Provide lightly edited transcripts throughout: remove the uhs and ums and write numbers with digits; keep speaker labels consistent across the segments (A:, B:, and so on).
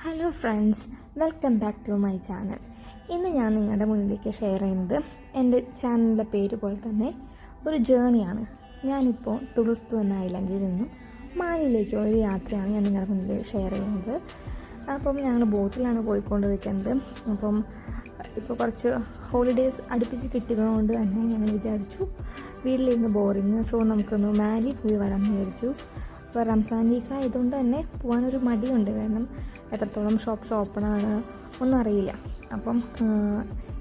A: Hello friends, welcome back to my channel. ഇന്ന് ഞാൻ നിങ്ങളുടെ മുന്നിലേക്ക് ഷെയർ ചെയ്യുന്നത് എൻ്റെ ചാനലിൻ്റെ പേര് പോലെ തന്നെ ഒരു ജേണിയാണ്. ഞാനിപ്പോൾ തുളുസ്തു എന്ന ഐലൻഡിൽ നിന്നും മാലിയിലേക്കുള്ള ഒരു യാത്രയാണ് ഞാൻ നിങ്ങളുടെ മുന്നിൽ ഷെയർ ചെയ്യുന്നത്. അപ്പം ഞങ്ങൾ ബോട്ടിലാണ് പോയിക്കൊണ്ടിരിക്കുന്നത്. അപ്പം ഇപ്പോൾ കുറച്ച് ഹോളിഡേയ്സ് അടുപ്പിച്ച് കിട്ടിയതുകൊണ്ട് തന്നെ ഞങ്ങൾ വിചാരിച്ചു വീട്ടിലിരുന്ന് ബോറിങ്, സോ നമുക്കൊന്ന് മാലി പോയി വരാമെന്ന് വിചാരിച്ചു. ഇപ്പോൾ റംസാൻ വീക്ക് ആയതുകൊണ്ട് തന്നെ പോകാനൊരു മടിയുണ്ട്, കാരണം എത്രത്തോളം ഷോപ്സ് ഓപ്പണാണ് ഒന്നും അറിയില്ല. അപ്പം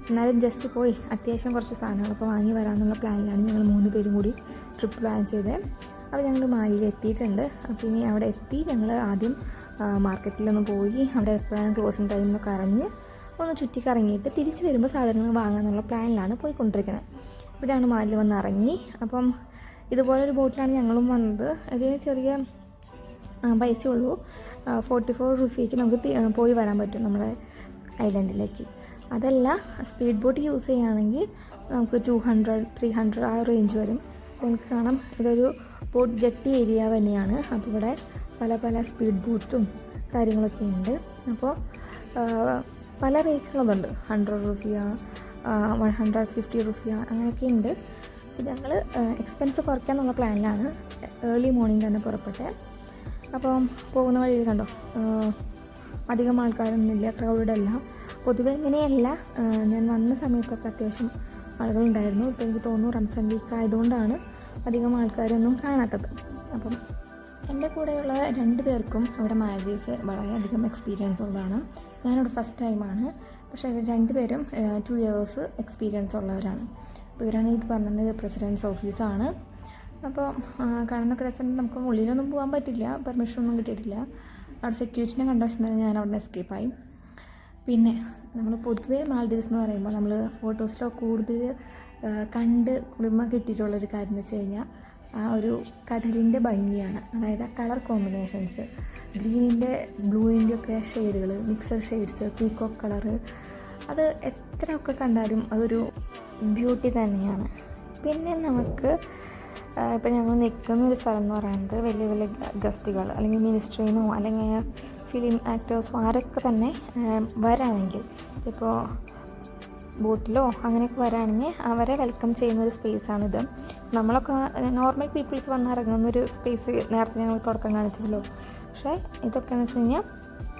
A: എന്നാലും ജസ്റ്റ് പോയി അത്യാവശ്യം കുറച്ച് സാധനങ്ങളൊക്കെ വാങ്ങി വരാമെന്നുള്ള പ്ലാനിലാണ് ഞങ്ങൾ 3 പേരും കൂടി ട്രിപ്പ് പ്ലാൻ ചെയ്തത്. അപ്പോൾ ഞങ്ങൾ മാലിയിൽ എത്തിയിട്ടുണ്ട്. അപ്പോൾ ഇനി അവിടെ എത്തി ഞങ്ങൾ ആദ്യം മാർക്കറ്റിലൊന്ന് പോയി അവിടെ എപ്പോഴാണ് ക്ലോസിങ് ടൈം എന്നൊക്കെ അറിഞ്ഞ് ഒന്ന് ചുറ്റിക്കറങ്ങിയിട്ട് തിരിച്ച് വരുമ്പോൾ സാധനങ്ങൾ വാങ്ങാമെന്നുള്ള പ്ലാനിലാണ് പോയിക്കൊണ്ടിരിക്കുന്നത്. അപ്പോൾ ഞങ്ങൾ മാലിയിൽ വന്ന് ഇറങ്ങി. അപ്പം ഇതുപോലൊരു ബോട്ടിലാണ് ഞങ്ങളും വന്നത്. ഇതിന് ചെറിയ പൈസ ഉള്ളൂ, 44 റുപ്പിക്ക് നമുക്ക് പോയി വരാൻ പറ്റും നമ്മുടെ ഐലൻഡിലേക്ക്. അതല്ല, സ്പീഡ് ബോട്ട് യൂസ് ചെയ്യുകയാണെങ്കിൽ നമുക്ക് 200-300 ആ റേഞ്ച് വരും. നമുക്ക് കാണാം ഇതൊരു ബോട്ട് ജെട്ടി ഏരിയ തന്നെയാണ്. അപ്പോൾ ഇവിടെ പല പല സ്പീഡ് ബോട്ടും കാര്യങ്ങളൊക്കെ ഉണ്ട്. അപ്പോൾ പല റേറ്റുള്ളതുണ്ട്, 100 റുപ്പിയ, 150 റുപ്പിയ അങ്ങനെയൊക്കെ ഉണ്ട്. അപ്പോൾ ഞങ്ങൾ എക്സ്പെൻസ് കുറയ്ക്കാനുള്ള പ്ലാനിലാണ് ഏർലി മോർണിംഗ് തന്നെ പുറപ്പെട്ടെ. അപ്പം പോകുന്ന വഴിയിൽ കണ്ടോ അധികം ആൾക്കാരൊന്നുമില്ല, ക്രൗഡ് അല്ല. പൊതുവെ ഇങ്ങനെയല്ല, ഞാൻ വന്ന സമയത്തൊക്കെ അത്യാവശ്യം ആളുകളുണ്ടായിരുന്നു. ഇപ്പോൾ എനിക്ക് തോന്നുന്നു റംസാൻ വീക്ക് ആയതുകൊണ്ടാണ് അധികം ആൾക്കാരൊന്നും കാണാത്തത്. അപ്പം എൻ്റെ കൂടെയുള്ള 2 പേർക്കും അവിടെ മാൽദീവ്സ് വളരെയധികം എക്സ്പീരിയൻസ് ഉള്ളതാണ്. ഞാനിവിടെ ഫസ്റ്റ് ടൈമാണ്. പക്ഷേ 2 പേരും 2 ഇയേഴ്സ് എക്സ്പീരിയൻസ് ഉള്ളവരാണ്. അപ്പോൾ ഇവരാണ് ഇത് പറഞ്ഞത് പ്രസിഡൻസ് ഓഫീസാണ്. അപ്പോൾ കാണുന്നൊക്കെ രസം. നമുക്ക് ഉള്ളിലൊന്നും പോകാൻ പറ്റില്ല, പെർമിഷനൊന്നും കിട്ടിയിട്ടില്ല. അവിടെ സെക്യൂരിറ്റിനെ കണ്ട വശം തന്നെ ഞാൻ അവിടെ എസ്കേപ്പായി. പിന്നെ നമ്മൾ പൊതുവേ മാൽദീവ്സ് എന്ന് പറയുമ്പോൾ നമ്മൾ ഫോട്ടോസിലോ കൂടുതൽ കണ്ട് കുളിമ കിട്ടിയിട്ടുള്ളൊരു കാര്യം എന്ന് വെച്ച് കഴിഞ്ഞാൽ ആ ഒരു കടലിൻ്റെ ഭംഗിയാണ്. അതായത് ആ കളർ കോമ്പിനേഷൻസ്, ഗ്രീനിൻ്റെ ബ്ലൂവിൻ്റെ ഒക്കെ ഷെയ്ഡുകൾ, മിക്സഡ് ഷെയ്ഡ്സ്, പീക്കോക്ക് കളറ്, അത് എത്രയൊക്കെ കണ്ടാലും അതൊരു ബ്യൂട്ടി തന്നെയാണ്. പിന്നെ നമുക്ക് ഇപ്പം ഞങ്ങൾ നിൽക്കുന്ന ഒരു സ്ഥലം എന്ന് പറയുന്നത് വലിയ വലിയ ഗസ്റ്റുകൾ അല്ലെങ്കിൽ മിനിസ്ട്രീന്നോ അല്ലെങ്കിൽ ഫിലിം ആക്ടേഴ്സോ ആരൊക്കെ തന്നെ വരാണെങ്കിൽ, ഇപ്പോൾ ബോട്ടിലോ അങ്ങനെയൊക്കെ വരാണെങ്കിൽ അവരെ വെൽക്കം ചെയ്യുന്നൊരു സ്പേസാണിത്. നമ്മളൊക്കെ നോർമൽ പീപ്പിൾസ് വന്നിറങ്ങുന്നൊരു സ്പേസ് നേരത്തെ ഞങ്ങൾ തുടക്കം കാണിച്ചല്ലോ. പക്ഷേ ഇതൊക്കെ എന്ന് വെച്ച് കഴിഞ്ഞാൽ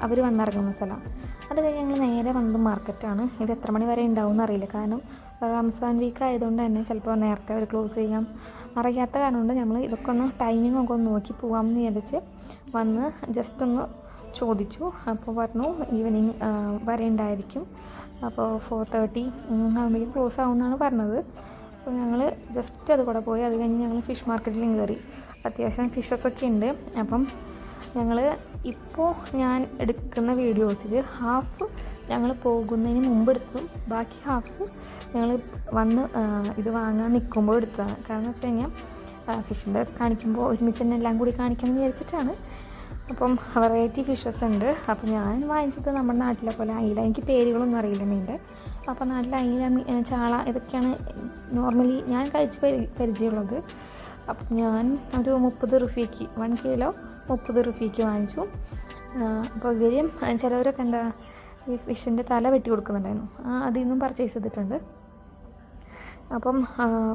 A: അവർ വന്നിറങ്ങുന്ന സ്ഥലം. അത് കഴിഞ്ഞ് ഞങ്ങൾ നേരെ വന്നത് മാർക്കറ്റാണ്. ഇത് എത്ര മണി വരെ ഉണ്ടാവും എന്നറിയില്ല, കാരണം റംസാൻ വീക്ക് ആയതുകൊണ്ട് തന്നെ ചിലപ്പോൾ നേരത്തെ അവർ ക്ലോസ് ചെയ്യാം, അറിയാത്ത കാരണം കൊണ്ട് നമ്മൾ ഇതൊക്കെ ഒന്ന് ടൈമിംഗ് ഒക്കെ ഒന്ന് നോക്കി പോകാമെന്ന് വിചാരിച്ച് വന്ന് ജസ്റ്റ് ഒന്ന് ചോദിച്ചു. അപ്പോൾ പറഞ്ഞു ഈവനിങ് വരെ ഉണ്ടായിരിക്കും. അപ്പോൾ 4:30 ആകുമ്പോഴേക്കും ക്ലോസ് ആവുമെന്നാണ് പറഞ്ഞത്. അപ്പോൾ ഞങ്ങൾ ജസ്റ്റ് അത് കൂടെ പോയി. അത് കഴിഞ്ഞ് ഞങ്ങൾ ഫിഷ് മാർക്കറ്റിലും കയറി. അത്യാവശ്യം ഫിഷസൊക്കെ ഉണ്ട്. അപ്പം ഞങ്ങൾ ഇപ്പോൾ ഞാൻ എടുക്കുന്ന വീഡിയോസിൽ ഹാഫ് ഞങ്ങൾ പോകുന്നതിന് മുമ്പ് എടുക്കും, ബാക്കി ഹാഫ്സ് ഞങ്ങൾ വന്ന് ഇത് വാങ്ങാൻ നിൽക്കുമ്പോൾ എടുത്തതാണ്. കാരണം എന്ന് വെച്ച് കഴിഞ്ഞാൽ ഫിഷിൻ്റെ കാണിക്കുമ്പോൾ ഒരുമിച്ച് തന്നെ എല്ലാം കൂടി കാണിക്കാമെന്ന് വിചാരിച്ചിട്ടാണ്. അപ്പം വെറൈറ്റി ഫിഷസ് ഉണ്ട്. അപ്പം ഞാൻ വാങ്ങിച്ചത് നമ്മുടെ നാട്ടിലെ പോലെ അയില, എനിക്ക് പേരുകളൊന്നും അറിയില്ല മീൻ്റെ. അപ്പം നാട്ടിലെ അയില, ചാള ഇതൊക്കെയാണ് നോർമലി ഞാൻ കഴിച്ച് പരിചയമുള്ളത്. അപ്പം ഞാൻ ഒരു 30 റുപ്പിക്ക് 1 കിലോ 30 റുപ്പിക്ക് വാങ്ങിച്ചു. അപ്പോൾ ഇവരും ചിലവരൊക്കെ എന്താ ഈ ഫിഷിൻ്റെ തല വെട്ടി കൊടുക്കുന്നുണ്ടായിരുന്നു, അതിൽ നിന്നും പർച്ചേസ് ചെയ്തിട്ടുണ്ട്. അപ്പം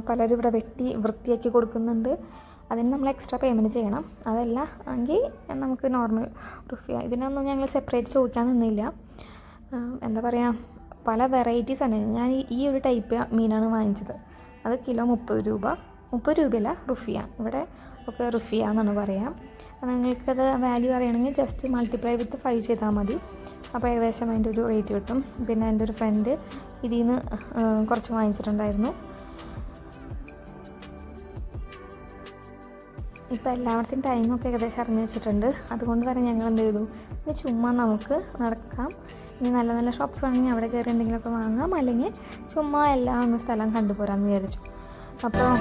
A: പലരും ഇവിടെ വെട്ടി വൃത്തിയാക്കി കൊടുക്കുന്നുണ്ട്. അതിന് നമ്മൾ എക്സ്ട്രാ പേയ്മെൻറ്റ് ചെയ്യണം. അതല്ല എങ്കിൽ നമുക്ക് നോർമൽ റുപ്പിയ. ഇതിനൊന്നും ഞങ്ങൾ സെപ്പറേറ്റ് ചോദിക്കാൻ നിന്നില്ല. എന്താ പറയുക, പല വെറൈറ്റീസ് തന്നെ. ഞാൻ ഈ ഒരു ടൈപ്പ് മീനാണ് വാങ്ങിച്ചത്. അത് കിലോ 30 രൂപ. 30 രൂപയല്ല, റുപ്പിയ. ഇവിടെ ഒക്കെ റുപ്പിയ എന്നാണ് പറയാം. നിങ്ങൾക്കത് വാല്യൂ അറിയണമെങ്കിൽ ജസ്റ്റ് മൾട്ടിപ്ലൈ വിത്ത് 5 ചെയ്താൽ മതി. അപ്പോൾ ഏകദേശം അതിൻ്റെ ഒരു റേറ്റ് കിട്ടും. പിന്നെ എൻ്റെ ഒരു ഫ്രണ്ട് ഇതിൽ നിന്ന് കുറച്ച് വാങ്ങിച്ചിട്ടുണ്ടായിരുന്നു. ഇപ്പോൾ എല്ലായിടത്തും ടൈമൊക്കെ ഏകദേശം അറിഞ്ഞു വെച്ചിട്ടുണ്ട്. അതുകൊണ്ട് തന്നെ ഞങ്ങൾ എന്ത് ചെയ്തു, ഇനി ചുമ്മാ നമുക്ക് നടക്കാം. ഇനി നല്ല നല്ല ഷോപ്സ് വേണമെങ്കിൽ അവിടെ കയറി എന്തെങ്കിലുമൊക്കെ വാങ്ങാം, അല്ലെങ്കിൽ ചുമ്മാ എല്ലാ ഒന്ന് സ്ഥലം കണ്ടുപോരാമെന്ന് വിചാരിച്ചു. അപ്പോൾ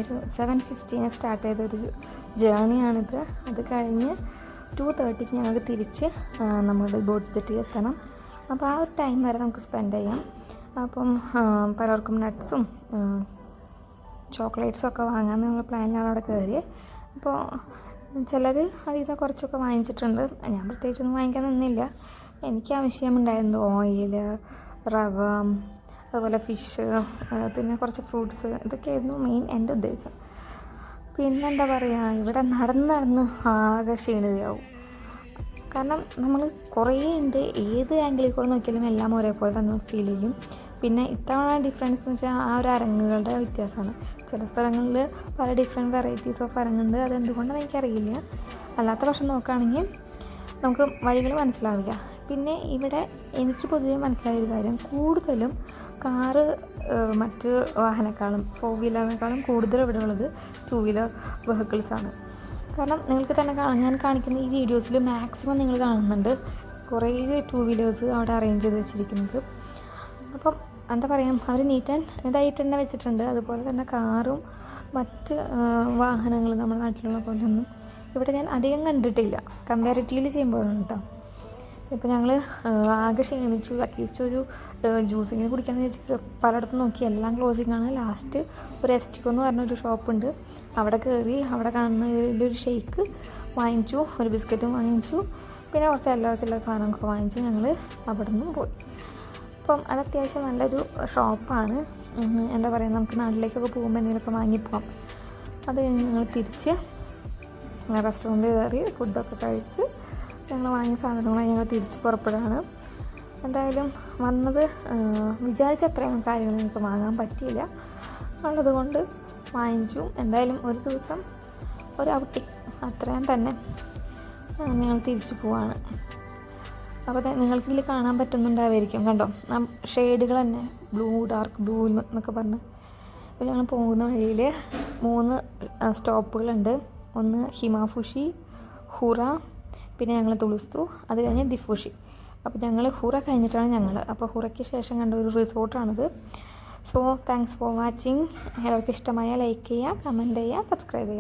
A: ഒരു 7:15 സ്റ്റാർട്ട് ചെയ്തൊരു ജേണിയാണിത്. അത് കഴിഞ്ഞ് 2:30 ഞങ്ങൾക്ക് തിരിച്ച് നമ്മുടെ ബോട്ട് ജെട്ടിയിൽ എത്തണം. അപ്പോൾ ആ ഒരു ടൈം വരെ നമുക്ക് സ്പെൻഡ് ചെയ്യാം. അപ്പം പലർക്കും നട്ട്സും ചോക്ലേറ്റ്സൊക്കെ വാങ്ങാൻ നമ്മൾ പ്ലാനിലാണ് അവിടെ കയറി. അപ്പോൾ ചിലർ അതിൽ നിന്ന് കുറച്ചൊക്കെ വാങ്ങിച്ചിട്ടുണ്ട്. ഞാൻ പ്രത്യേകിച്ചൊന്നും വാങ്ങിക്കാൻ നിന്നില്ല. എനിക്ക് ആവശ്യമുണ്ടായിരുന്നു ഓയിൽ, റവ, അതുപോലെ ഫിഷ്, പിന്നെ കുറച്ച് ഫ്രൂട്ട്സ്. ഇതൊക്കെയായിരുന്നു മെയിൻ എൻ്റെ ഉദ്ദേശം. പിന്നെ എന്താ പറയുക, ഇവിടെ നടന്ന് ആകെ ക്ഷീണിതയാവും. കാരണം നമ്മൾ കുറേ ഉണ്ട്, ഏത് ആംഗിളിൽ കൂടെ നോക്കിയാലും എല്ലാം ഒരേപോലെ തന്നെ ഫീൽ ചെയ്യും. പിന്നെ ഇത്തവണ ഡിഫറൻസ് എന്ന് വെച്ചാൽ ആ ഒരു അരങ്ങുകളുടെ വ്യത്യാസമാണ്. ചില സ്ഥലങ്ങളിൽ പല ഡിഫറെൻറ്റ് വെറൈറ്റീസ് ഓഫ് അരങ്ങുണ്ട്. അതെന്തുകൊണ്ടാണെന്ന് എനിക്കറിയില്ല. അല്ലാത്ത പക്ഷം നോക്കുകയാണെങ്കിൽ നമുക്ക് വഴികൾ മനസ്സിലാവില്ല. പിന്നെ ഇവിടെ എനിക്ക് പൊതുവെ മനസ്സിലായൊരു കാര്യം, കൂടുതലും കാറ് മറ്റ് വാഹനക്കാളും 4 വീലറിനേക്കാളും കൂടുതൽ ഇവിടെ ഉള്ളത് 2 വീലർ വെഹിക്കിൾസാണ്. കാരണം നിങ്ങൾക്ക് തന്നെ ഞാൻ കാണിക്കുന്ന ഈ വീഡിയോസിൽ മാക്സിമം നിങ്ങൾ കാണുന്നുണ്ട് കുറേ 2 വീലേഴ്സ് അവിടെ അറേഞ്ച് ചെയ്ത് വെച്ചിരിക്കുന്നത്. അപ്പം എന്താ പറയുക, അവർ ഇതായിട്ട് തന്നെ വെച്ചിട്ടുണ്ട്. അതുപോലെ തന്നെ കാറും മറ്റ് വാഹനങ്ങൾ നമ്മുടെ നാട്ടിലുള്ള പോലെയൊന്നും ഇവിടെ ഞാൻ അധികം കണ്ടിട്ടില്ല, കമ്പാരിറ്റീവ്ലി ചെയ്യുമ്പോഴാണ് കേട്ടോ. ഇപ്പോൾ ഞങ്ങൾ ആകെ ക്ഷീണിച്ചു. അറ്റ്ലീസ്റ്റ് ഒരു ജ്യൂസ് ഇങ്ങനെ കുടിക്കാമെന്ന് വെച്ചിട്ട് പലയിടത്തും നോക്കി, എല്ലാം ക്ലോസിങ് ആണ്. ലാസ്റ്റ് ഒരു എസ്റ്റിക്കോ എന്ന് പറഞ്ഞൊരു ഷോപ്പുണ്ട്, അവിടെ കയറി അവിടെ കാണുന്ന ഒരു ഷേക്ക് വാങ്ങിച്ചു, ഒരു ബിസ്ക്കറ്റും വാങ്ങിച്ചു, പിന്നെ കുറച്ച് ചില സാധനങ്ങളൊക്കെ വാങ്ങിച്ചു ഞങ്ങൾ അവിടെ നിന്നും പോയി. അപ്പം അത് അത്യാവശ്യം നല്ലൊരു ഷോപ്പാണ്. എന്താ പറയുക, നമുക്ക് നാട്ടിലേക്കൊക്കെ പോകുമ്പോൾ എന്തെങ്കിലുമൊക്കെ വാങ്ങിപ്പോകാം. അത് കഴിഞ്ഞ് ഞങ്ങൾ തിരിച്ച് റെസ്റ്റോറൻറ്റിൽ കയറി ഫുഡൊക്കെ കഴിച്ച് ഞങ്ങൾ വാങ്ങിയ സാധനങ്ങളായി ഞങ്ങൾ തിരിച്ച് പുറപ്പെടുകയാണ്. എന്തായാലും വന്നത് വിചാരിച്ച അത്രയും കാര്യങ്ങൾ നമുക്ക് വാങ്ങാൻ പറ്റിയില്ല, ഉള്ളതുകൊണ്ട് വാങ്ങിച്ചു. എന്തായാലും ഒരു ദിവസം ഒരു ഔട്ടിങ് അത്രയും തന്നെ ഞങ്ങൾ തിരിച്ചു പോവാണ്. അപ്പോൾ നിങ്ങൾക്കിതിൽ കാണാൻ പറ്റുന്നുണ്ടാവുമായിരിക്കും, കണ്ടോ ഷെയ്ഡുകൾ തന്നെ, ബ്ലൂ, ഡാർക്ക് ബ്ലൂ എന്നൊക്കെ പറഞ്ഞ്. അപ്പോൾ ഞങ്ങൾ പോകുന്ന വഴിയിൽ 3 സ്റ്റോപ്പുകളുണ്ട്. ഒന്ന് ഹിമാഫുഷി, ഹുറ, പിന്നെ ഞങ്ങൾ തുളുസ്തു, അത് കഴിഞ്ഞ് ദിഫുഷി. അപ്പോൾ ഞങ്ങൾ ഹുറ കഴിഞ്ഞിട്ടാണ് അപ്പോൾ ഹുറയ്ക്ക് ശേഷം കണ്ട ഒരു റിസോർട്ടാണിത്. So thanks for watching. എല്ലാവർക്കും ഇഷ്ടമായ ലൈക്ക് ചെയ്യുക, കമൻറ്റ് ചെയ്യുക, സബ്സ്ക്രൈബ് ചെയ്യുക.